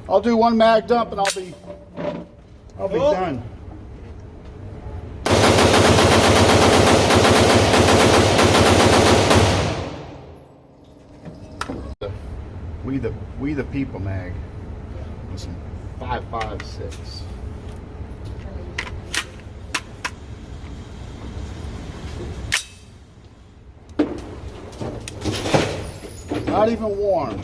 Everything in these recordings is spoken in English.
I'll do one mag dump and I'll be done. We the people mag. Listen, 5.56. Not even warm.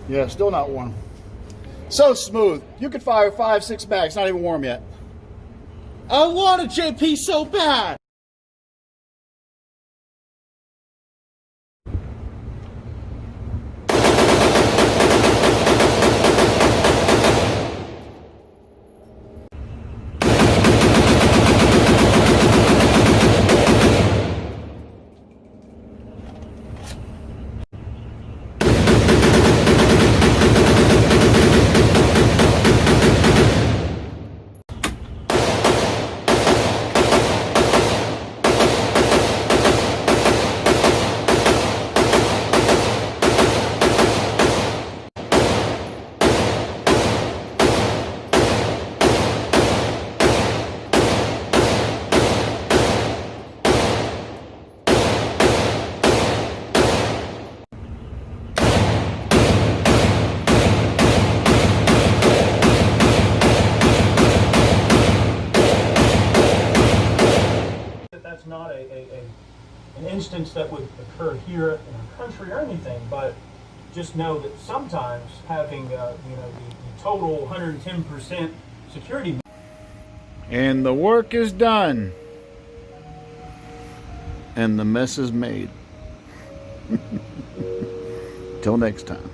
Yeah, still not warm. So smooth. You could fire 5-6 mags, not even warm yet. I want a JP so bad. That's not an instance that would occur here in our country or anything, but just know that sometimes having the total 110% security. And the work is done. And the mess is made. Till next time.